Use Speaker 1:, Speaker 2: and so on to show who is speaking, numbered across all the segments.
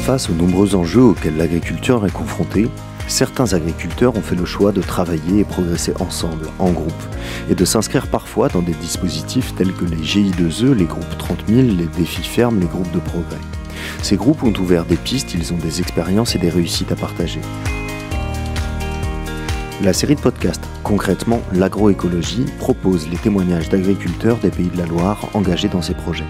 Speaker 1: Face aux nombreux enjeux auxquels l'agriculture est confrontée, certains agriculteurs ont fait le choix de travailler et progresser ensemble, en groupe, et de s'inscrire parfois dans des dispositifs tels que les GI2E, les groupes 30 000, les défis fermes, les groupes de progrès. Ces groupes ont ouvert des pistes, ils ont des expériences et des réussites à partager. La série de podcasts, concrètement l'agroécologie, propose les témoignages d'agriculteurs des Pays de la Loire engagés dans ces projets.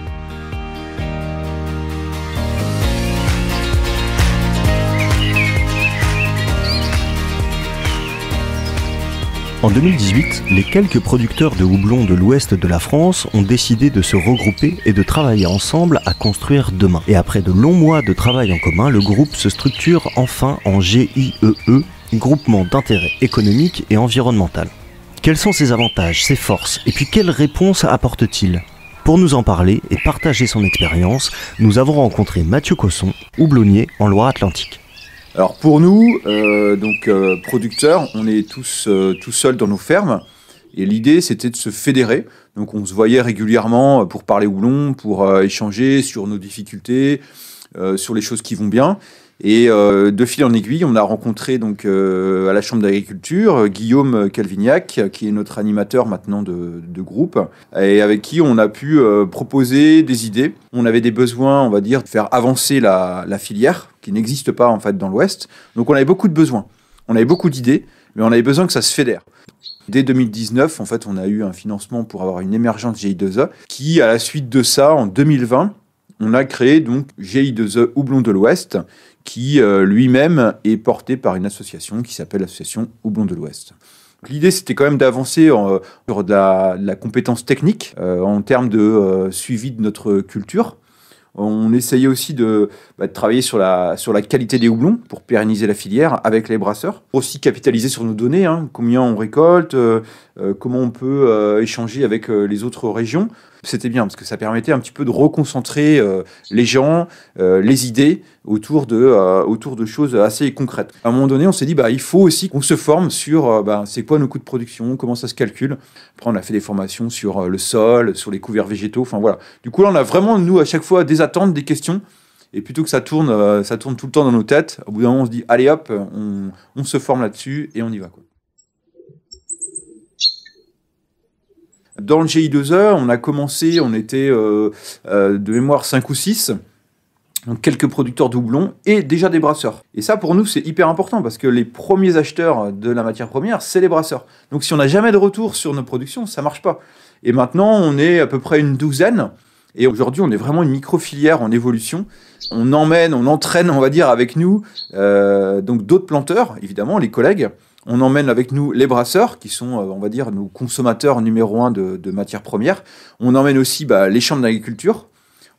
Speaker 1: En 2018, les quelques producteurs de houblon de l'ouest de la France ont décidé de se regrouper et de travailler ensemble à construire demain. Et après de longs mois de travail en commun, le groupe se structure enfin en GIEE, Groupement d'intérêt économique et environnemental. Quels sont ses avantages, ses forces, et puis quelles réponses apporte-t-il ? Pour nous en parler et partager son expérience, nous avons rencontré Mathieu Cosson, houblonnier en Loire-Atlantique.
Speaker 2: Alors pour nous, producteurs, on est tous tout seuls dans nos fermes et l'idée c'était de se fédérer. Donc on se voyait régulièrement pour parler houblon, pour échanger sur nos difficultés, sur les choses qui vont bien. Et de fil en aiguille, on a rencontré donc à la Chambre d'agriculture Guillaume Calvignac, qui est notre animateur maintenant de groupe, et avec qui on a pu proposer des idées. On avait des besoins, on va dire, de faire avancer la filière, qui n'existe pas en fait dans l'Ouest. Donc on avait beaucoup de besoins, on avait beaucoup d'idées, mais on avait besoin que ça se fédère. Dès 2019, en fait, on a eu un financement pour avoir une émergence GI2E, qui, à la suite de ça, en 2020, on a créé donc GI2E Houblon de l'Ouest, qui lui-même est porté par une association qui s'appelle l'Association Houblon de l'Ouest. L'idée, c'était quand même d'avancer sur de la compétence technique en termes de suivi de notre culture. On essayait aussi de travailler sur la qualité des houblons pour pérenniser la filière avec les brasseurs. Aussi capitaliser sur nos données, combien on récolte, comment on peut échanger avec les autres régions. C'était bien parce que ça permettait un petit peu de reconcentrer les gens, les idées autour de choses assez concrètes. À un moment donné, on s'est dit il faut aussi qu'on se forme sur c'est quoi nos coûts de production, comment ça se calcule. Après, on a fait des formations sur le sol, sur les couverts végétaux. Enfin voilà. Du coup, là, on a vraiment nous à chaque fois des attentes, des questions. Et plutôt que ça tourne tout le temps dans nos têtes. Au bout d'un moment, on se dit allez hop, on se forme là-dessus et on y va quoi. Dans le GI2E, on a commencé, on était de mémoire 5 ou 6, donc quelques producteurs de houblon et déjà des brasseurs. Et ça, pour nous, c'est hyper important parce que les premiers acheteurs de la matière première, c'est les brasseurs. Donc si on n'a jamais de retour sur nos productions, ça ne marche pas. Et maintenant, on est à peu près une douzaine. Et aujourd'hui, on est vraiment une micro-filière en évolution. On entraîne, on va dire, avec nous donc d'autres planteurs, évidemment, les collègues. On emmène avec nous les brasseurs, qui sont, on va dire, nos consommateurs numéro 1 de matières premières. On emmène aussi les chambres d'agriculture.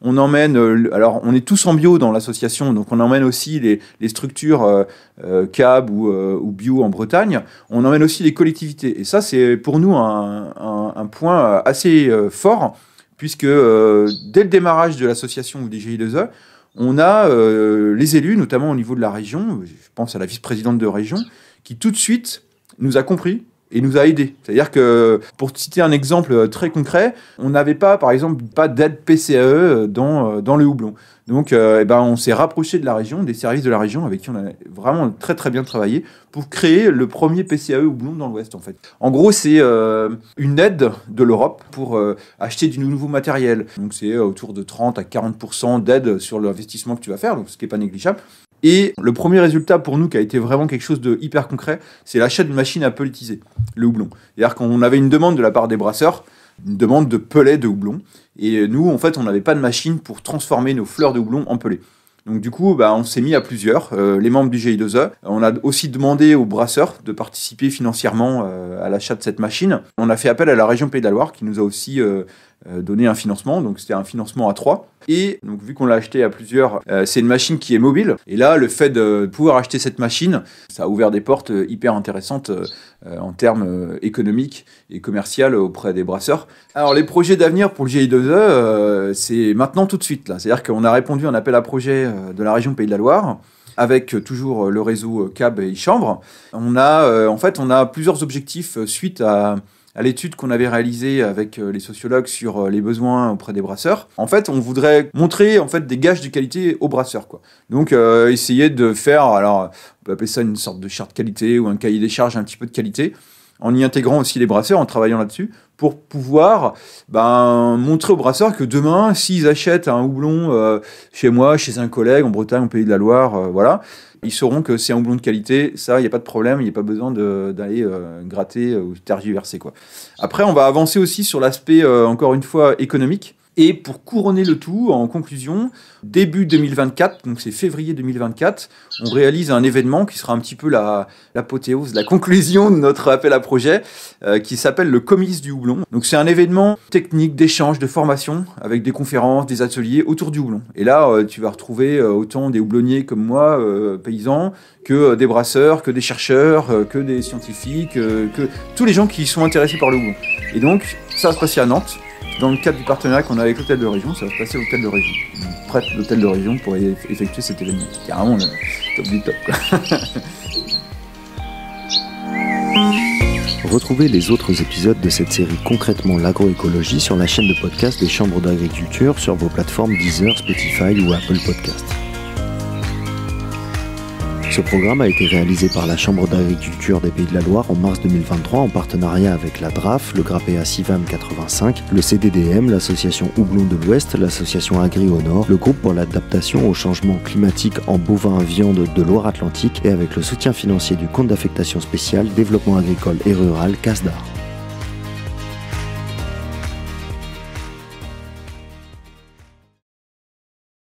Speaker 2: On emmène, alors on est tous en bio dans l'association, donc on emmène aussi les structures CAB ou bio en Bretagne. On emmène aussi les collectivités. Et ça, c'est pour nous un point assez fort, puisque dès le démarrage de l'association ou des GI2E, on a les élus, notamment au niveau de la région, je pense à la vice-présidente de région, qui tout de suite nous a compris et nous a aidés. C'est-à-dire que, pour citer un exemple très concret, on n'avait pas, par exemple, d'aide PCAE dans le houblon. Donc, on s'est rapproché de la région, des services de la région, avec qui on a vraiment très très bien travaillé, pour créer le premier PCAE houblon dans l'Ouest, en fait. En gros, c'est une aide de l'Europe pour acheter du nouveau matériel. Donc, c'est autour de 30 à 40% d'aide sur l'investissement que tu vas faire, donc ce qui n'est pas négligeable. Et le premier résultat pour nous, qui a été vraiment quelque chose de hyper concret, c'est l'achat d'une machine à pelletiser, le houblon. C'est-à-dire qu'on avait une demande de la part des brasseurs, une demande de pellets de houblon. Et nous, en fait, on n'avait pas de machine pour transformer nos fleurs de houblon en pellets. Donc du coup, on s'est mis à plusieurs, les membres du GI2E. On a aussi demandé aux brasseurs de participer financièrement à l'achat de cette machine. On a fait appel à la région Pays de la Loire qui nous a aussi donné un financement. Donc c'était un financement à 3. Et donc vu qu'on l'a acheté à plusieurs, c'est une machine qui est mobile. Et là, le fait de pouvoir acheter cette machine, ça a ouvert des portes hyper intéressantes en termes économiques et commerciaux auprès des brasseurs. Alors les projets d'avenir pour le GI2E, c'est maintenant tout de suite. Là. C'est-à-dire qu'on a répondu à un appel à projet de la région Pays de la Loire, avec toujours le réseau CAB et Chambre. On a plusieurs objectifs suite à à l'étude qu'on avait réalisée avec les sociologues sur les besoins auprès des brasseurs. En fait, on voudrait montrer en fait des gages de qualité aux brasseurs, quoi. Donc, essayer de faire, alors, on peut appeler ça une sorte de charte qualité ou un cahier des charges un petit peu de qualité, en y intégrant aussi les brasseurs, en travaillant là-dessus, pour pouvoir montrer aux brasseurs que demain, s'ils achètent un houblon chez moi, chez un collègue, en Bretagne, au Pays de la Loire, voilà, ils sauront que c'est un houblon de qualité, ça, il n'y a pas de problème, il n'y a pas besoin d'aller gratter ou tergiverser, quoi. Après, on va avancer aussi sur l'aspect, encore une fois, économique. Et pour couronner le tout, en conclusion, début 2024, donc c'est février 2024, on réalise un événement qui sera un petit peu l'apothéose, la conclusion de notre appel à projet, qui s'appelle le Comice du houblon. Donc c'est un événement technique, d'échange, de formation, avec des conférences, des ateliers autour du houblon. Et là, tu vas retrouver autant des houblonniers comme moi, paysans, que des brasseurs, que des chercheurs, que des scientifiques, que tous les gens qui sont intéressés par le houblon. Et donc, ça va se passer à Nantes. Dans le cadre du partenariat qu'on a avec l'hôtel de région, ça va se passer à l'hôtel de région. On prête l'hôtel de région pour effectuer cet événement. C'est carrément le top du top, quoi.
Speaker 1: Retrouvez les autres épisodes de cette série Concrètement l'agroécologie sur la chaîne de podcast des Chambres d'agriculture sur vos plateformes Deezer, Spotify ou Apple Podcast. Ce programme a été réalisé par la Chambre d'agriculture des Pays de la Loire en mars 2023 en partenariat avec la DRAF, le Grappéa Civam 85, le CDDM, l'association Houblon de l'Ouest, l'association Agri au Nord, le groupe pour l'adaptation au changement climatique en bovin viande de Loire-Atlantique et avec le soutien financier du compte d'affectation spéciale Développement agricole et rural CASDAR.